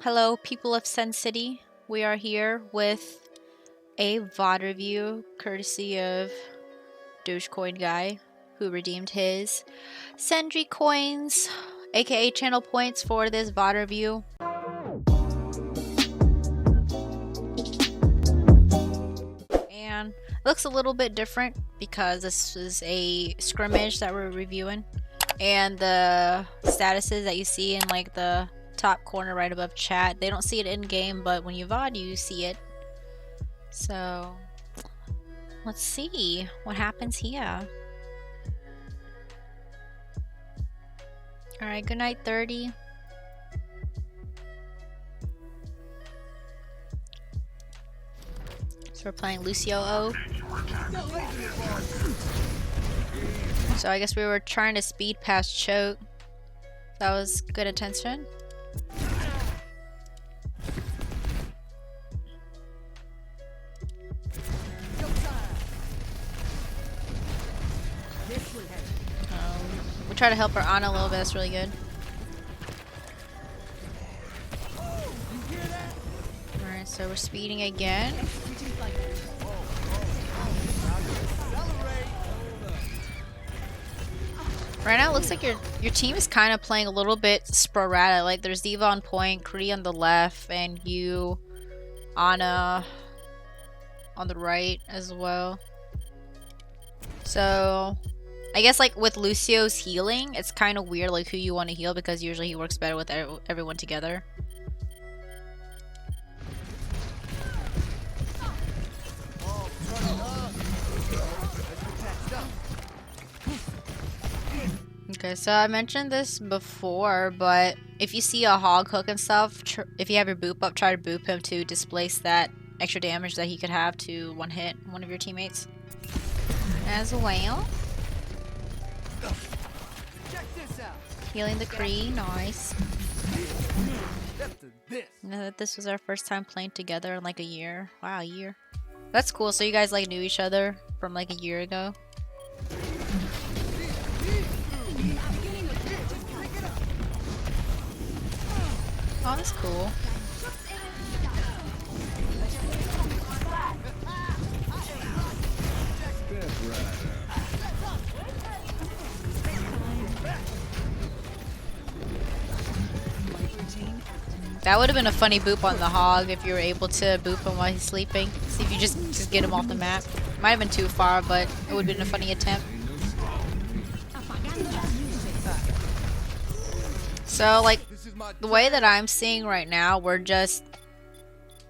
Hello, people of Sen City. We are here with a VOD review courtesy of Dogecoin guy who redeemed his Cendriel coins, aka channel points, for this VOD review. And it looks a little bit different because this is a scrimmage that we're reviewing, and the statuses that you see in like the top corner right above chat, they don't see it in game, but when you VOD you see it. So let's see what happens here. Alright, good night 30. So we're playing 𝓢𝓸𝓬𝓲𝓪. So I guess we were trying to speed past choke. That was good attention. We try to help her on a little bit, that's really good. Alright, so we're speeding again. Right now it looks like your team is kind of playing a little bit sporadic. Like there's 𝓢𝓸𝓬𝓲𝓪 on point, 𝓬𝓮𝓭𝓲𝓪 on the left, and you, Ana, on the right as well. So I guess like with Lucio's healing, it's kind of weird like who you want to heal, because usually he works better with everyone together. Okay, so I mentioned this before, but if you see a hog hook and stuff, if you have your boop up, try to boop him to displace that extra damage that he could have to one hit one of your teammates as well. Healing the Kree, nice. You know that this was our first time playing together in like a year. Wow, a year. That's cool. So you guys like knew each other from like a year ago. Oh, that's cool. That would have been a funny boop on the hog if you were able to boop him while he's sleeping. See if you just get him off the map. Might have been too far, but it would have been a funny attempt. So like the way that I'm seeing right now, we're just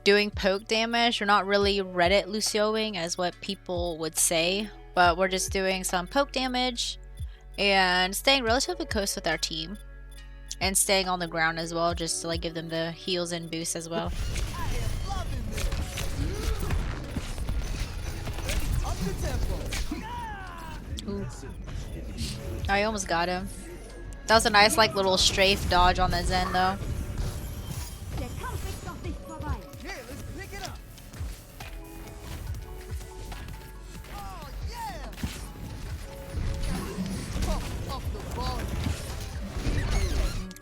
doing poke damage. We're not really Reddit Lucioing as what people would say, but we're just doing some poke damage and staying relatively close with our team. And staying on the ground as well, just to like give them the heals and boosts as well. Ooh. I almost got him. That was a nice like little strafe dodge on the Zen though.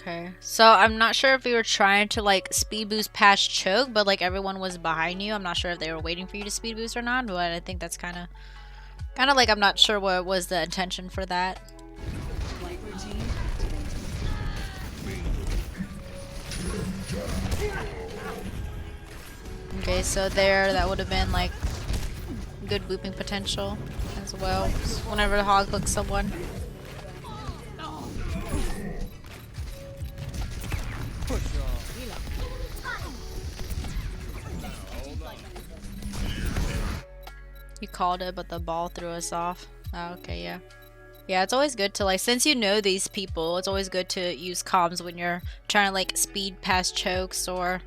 Okay, so I'm not sure if we were trying to like speed boost past choke, but like everyone was behind you. I'm not sure if they were waiting for you to speed boost or not, but I think that's kind of like, I'm not sure what was the intention for that. Okay, so that would have been like good booping potential as well. Whenever the hog hooks someone. You called it, but the ball threw us off. Oh, okay, yeah. Yeah, it's always good to like, since you know these people, it's always good to use comms when you're trying to like speed past chokes or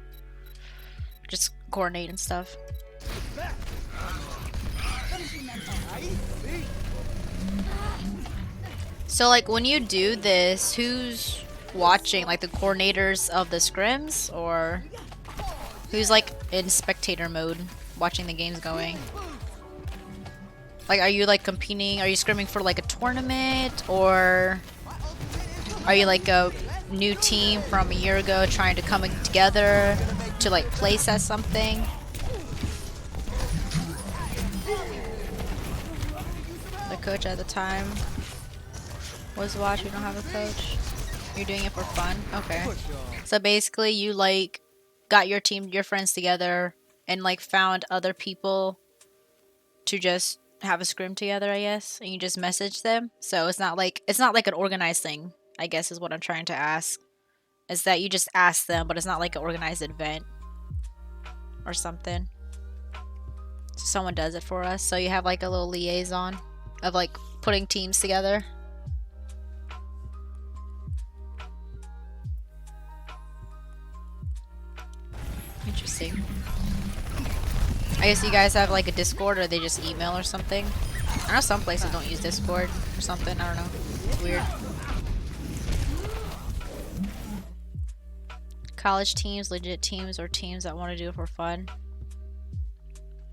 just coordinate and stuff. So like when you do this, who's watching? Like the coordinators of the scrims, or who's like in spectator mode watching the games going? Like, are you like competing? Are you scrimming for like a tournament, or are you like a new team from a year ago trying to come together to like place at something. The coach at the time was Watch. We don't have a coach. You're doing it for fun? Okay. So basically you like got your team, your friends together and like found other people to just have a scrim together, I guess, and you just message them. So it's not like an organized thing, I guess is what I'm trying to ask. Is that you just ask them, but it's not like an organized event or something. So someone does it for us. So you have like a little liaison of like putting teams together. Interesting. I guess you guys have like a Discord or they just email or something. I know some places don't use Discord or something. I don't know. It's weird. College teams, legit teams, or teams that want to do it for fun.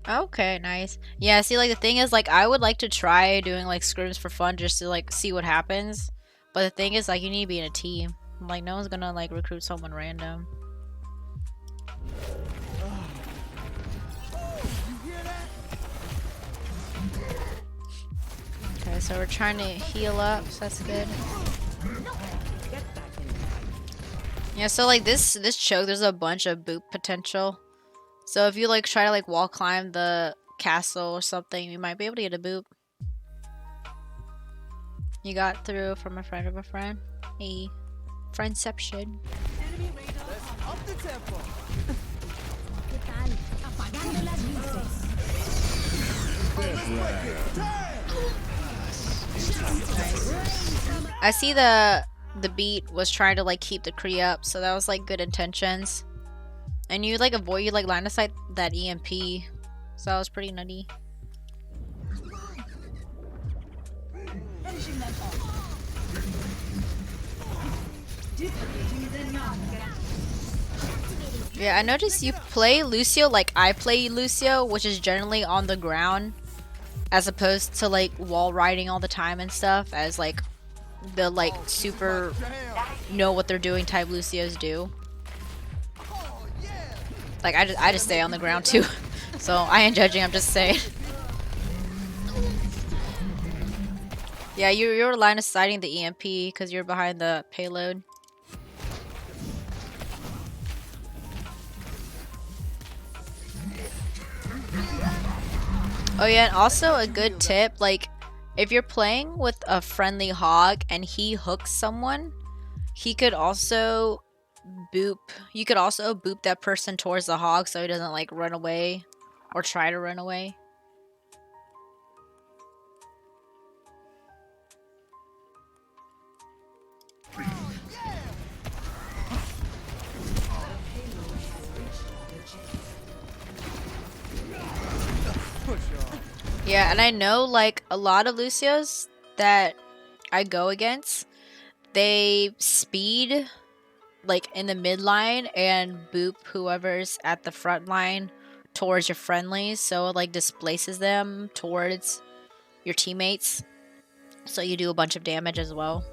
Okay, nice. Yeah, see, like the thing is, like I would like to try doing like scrims for fun just to like see what happens. But the thing is, like you need to be in a team. Like no one's gonna like recruit someone random. Okay, so we're trying to heal up, so that's good. Yeah, so like this choke, there's a bunch of boop potential. So if you like try to like wall climb the castle or something, you might be able to get a boop. You got through from a friend of a friend. A friendception. Nice. I see the beat was trying to like keep the Kree up, so that was like good intentions. And you like avoid, you like line of sight that EMP, so that was pretty nutty. Yeah, I noticed you play Lucio like I play Lucio, which is generally on the ground, as opposed to like wall riding all the time and stuff, as like the like super know what they're doing type Lucios do. Like I just stay on the ground too. So I ain't judging, I'm just saying. Yeah, you're line of sighting the EMP because you're behind the payload. Oh yeah, and also a good tip, like if you're playing with a friendly hog and he hooks someone, he could also boop. You could also boop that person towards the hog so he doesn't like run away or try to run away. Yeah, and I know like a lot of Lucios that I go against, they speed like in the mid line and boop whoever's at the front line towards your friendlies, so it like displaces them towards your teammates, so you do a bunch of damage as well.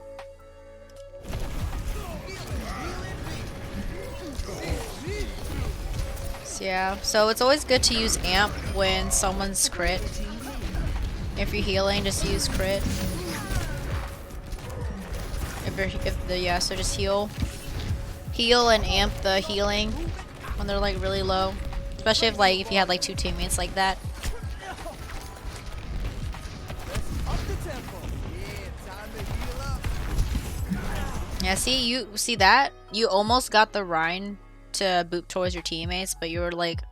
So, yeah, so it's always good to use amp when someone's crit. If you're healing, just use crit. So just heal and amp the healing when they're like really low, especially if you had like two teammates like that. Yeah, see that? You almost got the Rhine to boop towards your teammates, but you were like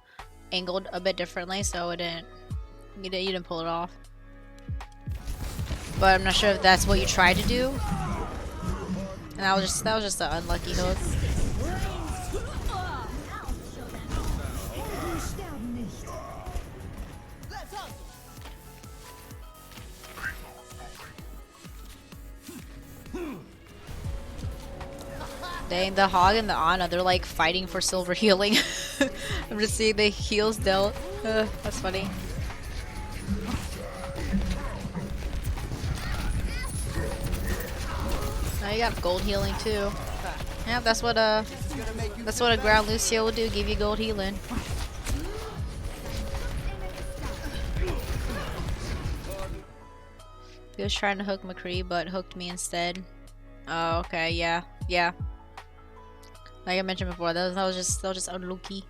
angled a bit differently, so you didn't pull it off. But I'm not sure if that's what you tried to do. And that was just an unlucky hook. Dang, the Hog and the Ana, they're like fighting for silver healing. I'm just seeing the heals dealt. That's funny. Now you got gold healing too. Yeah, that's what a 𝓢𝓸𝓬𝓲𝓪 will do. Give you gold healing. He was trying to hook McCree, but hooked me instead. Oh, okay, yeah, yeah. Like I mentioned before, that was just unlucky.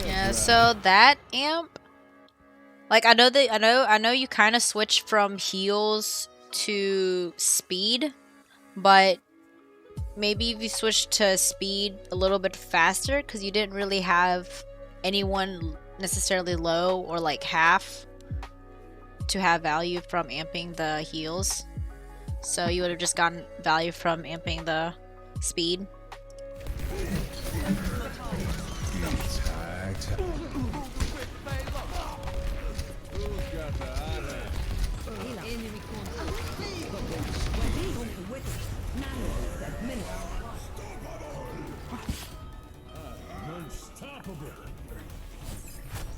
Yeah, so that amp, like I know you kind of switch from heals to speed, but maybe if you switch to speed a little bit faster, because you didn't really have anyone necessarily low or like half to have value from amping the heals, so you would have just gotten value from amping the speed.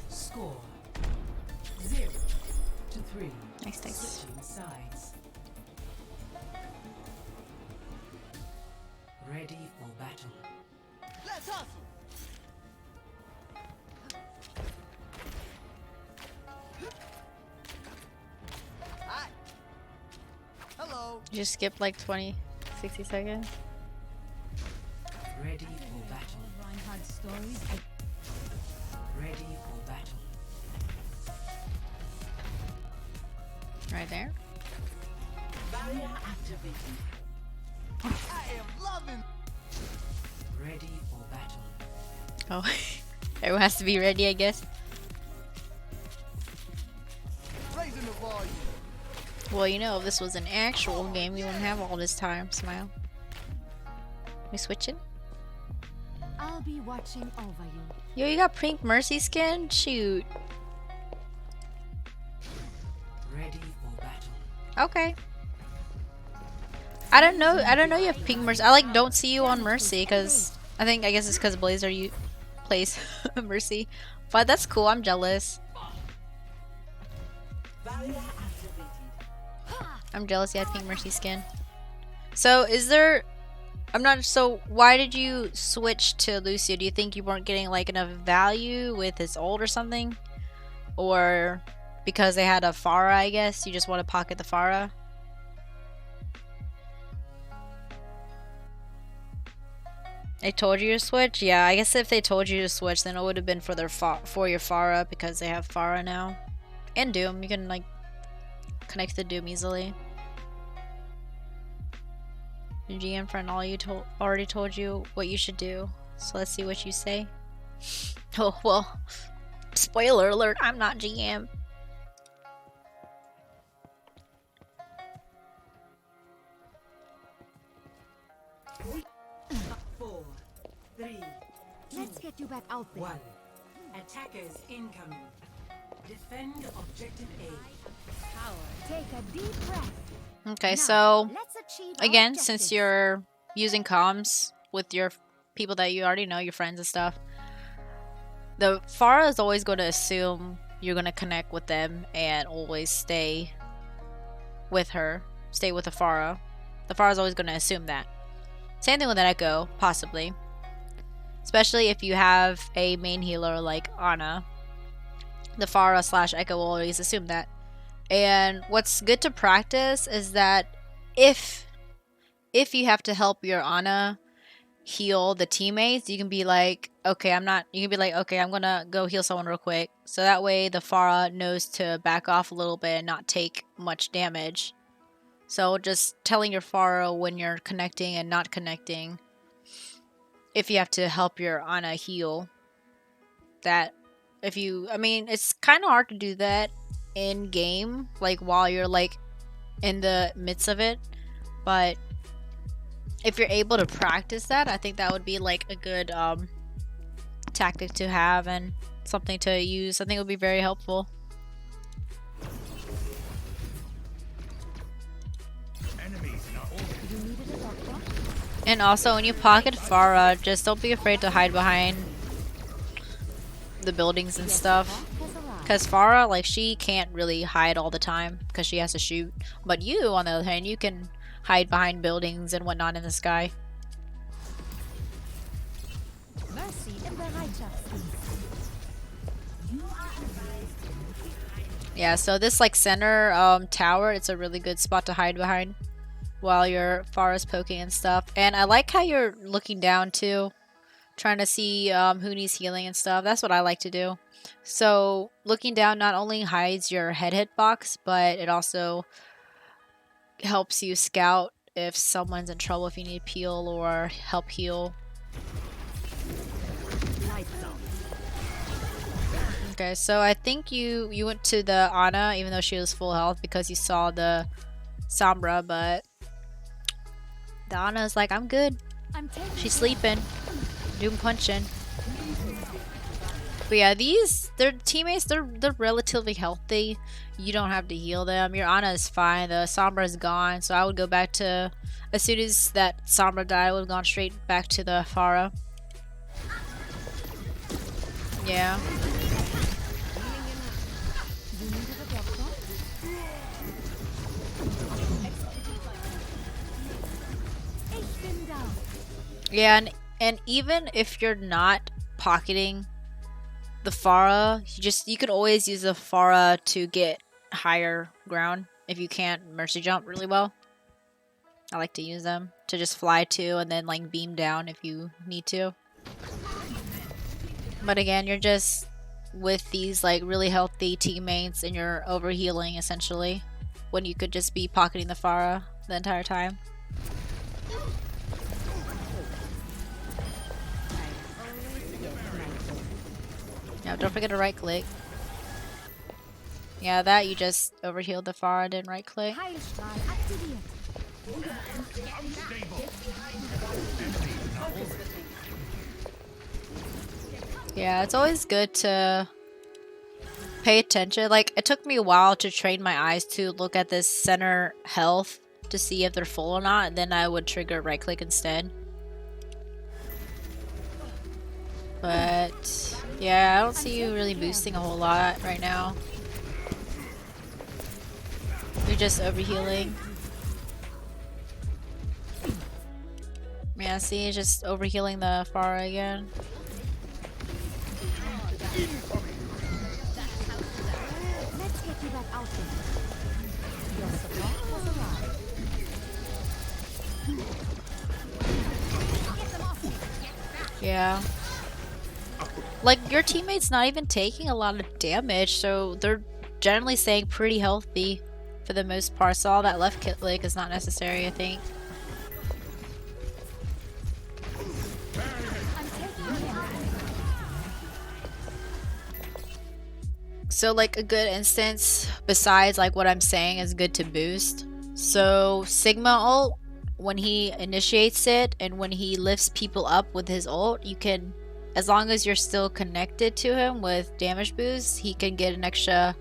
Score 0-3. Nice, nice. Sides. Ready for battle. Let's hustle. Hi. Hello. You just skipped like 20, 60 seconds. Ready for battle. Ready for battle. Right there. Barrier activated. I am loving. Ready for battle. Oh, everyone has to be ready, I guess. Raising the volume. Well, you know, if this was an actual game, you wouldn't have all this time. Smile. We switching? I'll be watching over you. Yo, you got pink Mercy skin? Shoot. Ready for battle. Okay. I don't know you have pink Mercy. I like don't see you on Mercy because I guess it's because Blazer you plays Mercy. But that's cool. I'm jealous. Barrier activated. I'm jealous you had pink Mercy skin. So is there... So why did you switch to Lucio? Do you think you weren't getting like enough value with his ult or something? Or because they had a Pharah, I guess? You just want to pocket the Pharah? They told you to switch? Yeah, I guess if they told you to switch, then it would have been for their your Pharah, because they have Pharah now. And Doom. You can like connect to Doom easily. Your GM friend already told you what you should do. So let's see what you say. Oh, well. Spoiler alert, I'm not GM. Four, three, Let's get you back out there. 1. Attackers incoming. Defend objective A. Take a deep breath. Okay, Now, so let's achieve our again, objectives. since you're using comms with your people that you already know, your friends and stuff, the Pharah is always going to assume you're going to connect with them and always stay with her, stay with the Pharah. The Pharah is always going to assume that. Same thing with an Echo, possibly. Especially if you have a main healer like Ana. The Pharah / Echo will always assume that. And what's good to practice is that if you have to help your Ana heal the teammates, you can be like, okay, I'm gonna go heal someone real quick. So that way the Pharah knows to back off a little bit and not take much damage. So just telling your Pharah when you're connecting and not connecting, if you have to help your Ana heal, that it's kind of hard to do that in game, like while you're like in the midst of it, but if you're able to practice that, I think that would be like a good tactic to have and something to use. I think it would be very helpful. And also, when you pocket Farah, just don't be afraid to hide behind the buildings and stuff. Because Farah, like, she can't really hide all the time because she has to shoot. But you, on the other hand, you can hide behind buildings and whatnot in the sky. Mercy in Bereitschaftsdienst. Yeah, so this like center tower, it's a really good spot to hide behind while your Farah's poking and stuff. And I like how you're looking down too, trying to see who needs healing and stuff. That's what I like to do. So looking down not only hides your head hitbox, but it also helps you scout if someone's in trouble, if you need peel or help heal. Okay, so I think you went to the Ana even though she was full health because you saw the 𝓢𝓸𝓬𝓲, but the Ana is like, I'm good. She's sleeping. Doom punching. But yeah, their teammates, they're relatively healthy. You don't have to heal them. Your Ana is fine. The 𝓢𝓸𝓬𝓲 is gone, so I would go back to, as soon as that 𝓢𝓸𝓬𝓲 died, I would have gone straight back to the Farah. Yeah. Yeah, and even if you're not pocketing the Farah, you can always use the Farah to get higher ground if you can't mercy jump really well. I like to use them to just fly to and then like beam down if you need to. But again, you're just with these like really healthy teammates and you're overhealing essentially when you could just be pocketing the Farah the entire time. Yeah, don't forget to right click. Yeah, that you just overhealed the Farah, didn't right click. Yeah, it's always good to pay attention. Like, it took me a while to train my eyes to look at this center health to see if they're full or not, and then I would trigger right click instead. But yeah, I don't see you really boosting a whole lot right now. You're just overhealing. Yeah, see, just overhealing the Farah again. Let's get you back out there. Your support has arrived. Yeah. Like, your teammate's not even taking a lot of damage, so they're generally staying pretty healthy for the most part. So all that left click is not necessary, I think. So like a good instance, besides like what I'm saying is good to boost. So Sigma ult, when he initiates it and when he lifts people up with his ult, you can, as long as you're still connected to him with damage boost, he can get an extra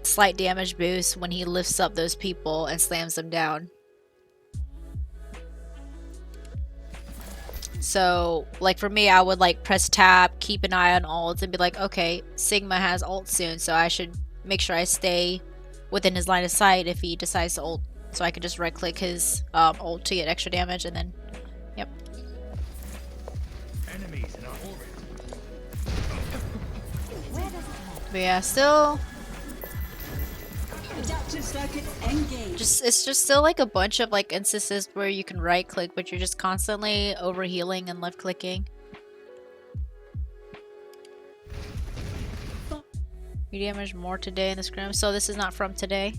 slight damage boost when he lifts up those people and slams them down. So like for me, I would like press tab, keep an eye on ults, and be like, okay, Sigma has ult soon, so I should make sure I stay within his line of sight if he decides to ult, so I can just right click his ult to get extra damage, and then yep. Enemies in our orbit. But yeah, still Adaptive circuit engaged. it's just still like a bunch of like instances where you can right click, but you're just constantly overhealing and left clicking. You damaged more today in the scrim, so this is not from today.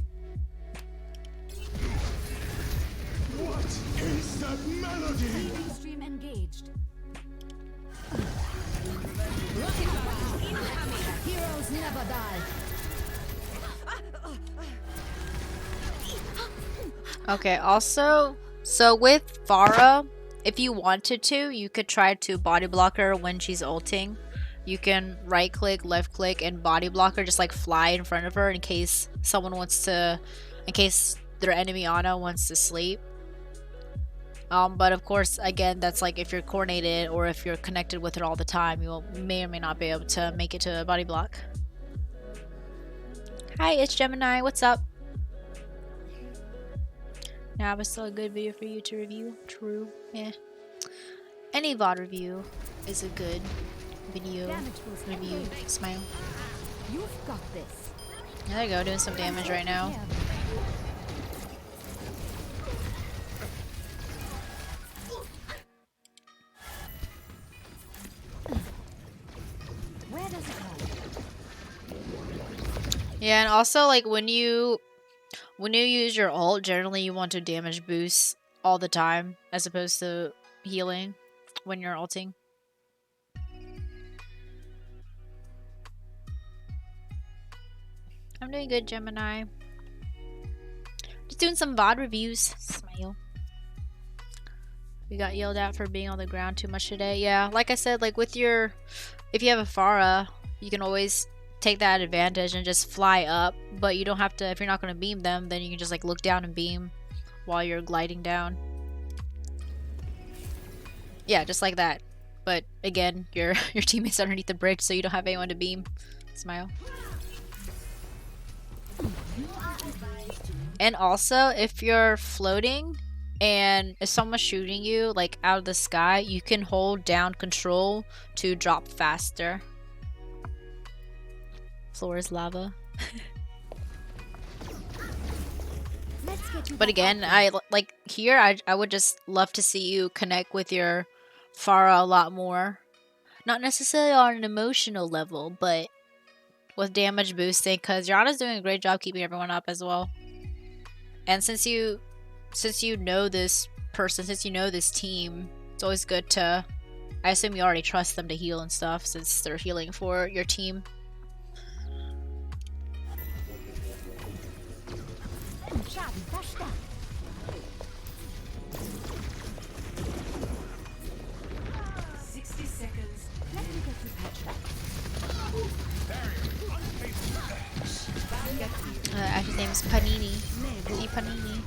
What is that melody? Stream engaged. Heroes never die. Okay, also, so with Farah, if you wanted to, you could try to body block her when she's ulting. You can right click, left click, and body block her, just like fly in front of her in case someone wants to, in case their enemy Ana wants to sleep. But of course, again, that's like if you're coordinated or if you're connected with it all the time, you may or may not be able to make it to a body block. Hi, it's Gemini. What's up? Now, was still a good video for you to review? True. Yeah. Any VOD review is a good video review. Smile. You've got this. There you go, doing some damage right now. Where does it go? Yeah, and also like when you use your ult, generally you want to damage boost all the time as opposed to healing when you're ulting. I'm doing good, Gemini. Just doing some VOD reviews. Smile. We got yelled at for being on the ground too much today. Yeah, like I said, like with your, if you have a Pharah, you can always take that advantage and just fly up. But you don't have to, if you're not going to beam them, then you can just like look down and beam while you're gliding down. Yeah, just like that. But again, your teammate's underneath the bridge, so you don't have anyone to beam. Smile. And also, if you're floating and if someone's shooting you like out of the sky, you can hold down control to drop faster. Floor is lava. But again, I like here I would just love to see you connect with your Pharah a lot more. Not necessarily on an emotional level, but with damage boosting, because Yana's doing a great job keeping everyone up as well. And since you know this person, since you know this team, it's always good to, I assume you already trust them to heal and stuff since they're healing for your team. Ash's name is Panini. Hey, Panini.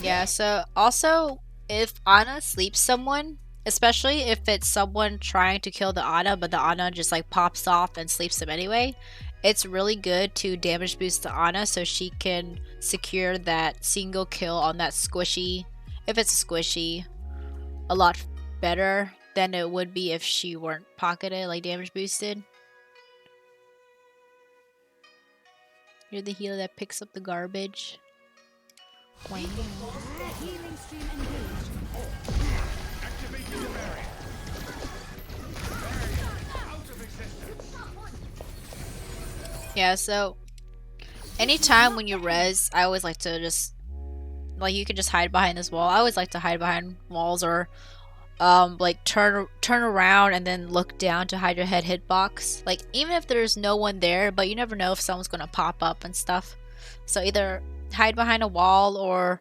Yeah, so also, if Ana sleeps someone, especially if it's someone trying to kill the Ana, but the Ana just like pops off and sleeps them anyway, it's really good to damage boost the Ana so she can secure that single kill on that squishy, if it's a squishy, a lot better than it would be if she weren't pocketed, like damage boosted. You're the healer that picks up the garbage. Wow. Healing stream engaged. Yeah, so anytime when you res, I always like to just, like, you can just hide behind this wall. I always like to hide behind walls or like turn around and then look down to hide your head hitbox. Like, even if there's no one there, but you never know if someone's gonna pop up and stuff. So either hide behind a wall or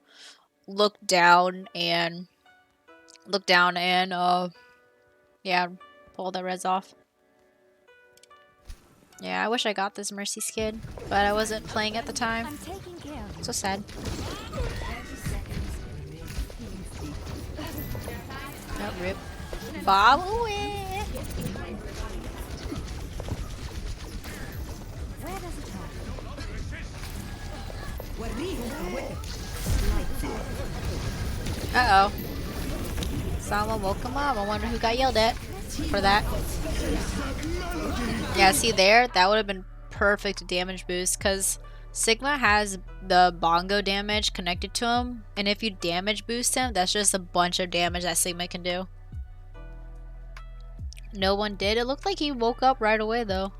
look down and yeah, pull the res off. Yeah, I wish I got this Mercy skin, but I wasn't playing at the time. I'm taking care of you. So sad. Oh, rip. Bob away. Where does it go? Uh-oh. Someone woke him up. I wonder who got yelled at for that. Yeah, see there? That would have been perfect damage boost because Sigma has the bongo damage connected to him. And if you damage boost him, that's just a bunch of damage that Sigma can do. No one did. It looked like he woke up right away though.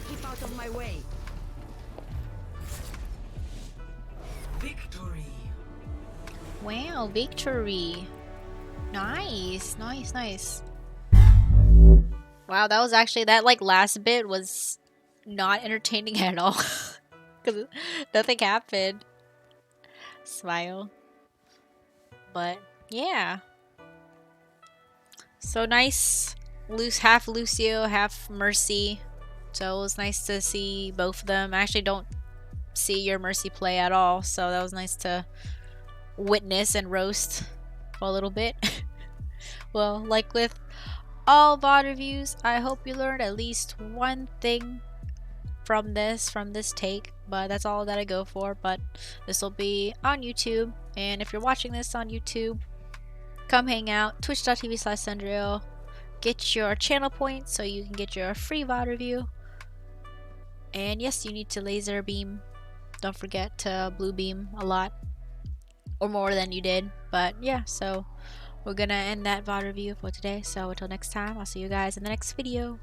Keep out of my way. Victory. Wow, victory. Nice, nice, nice. Wow, that was actually, that like last bit was not entertaining at all. Because nothing happened. Smile. But yeah. So nice, half Lucio, half Mercy. So it was nice to see both of them. I actually don't see your Mercy play at all, so that was nice to witness and roast for a little bit. Well, like with all VOD reviews, I hope you learned at least one thing from this take, but that's all that I go for. But this will be on YouTube, and if you're watching this on YouTube, come hang out, twitch.tv/Cendriel, get your channel points so you can get your free VOD review. And yes, you need to laser beam, don't forget to blue beam a lot or more than you did. But yeah, so we're gonna end that VOD review for today, so until next time, I'll see you guys in the next video.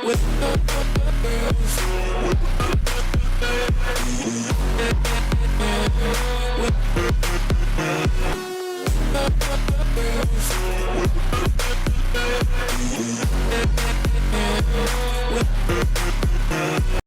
With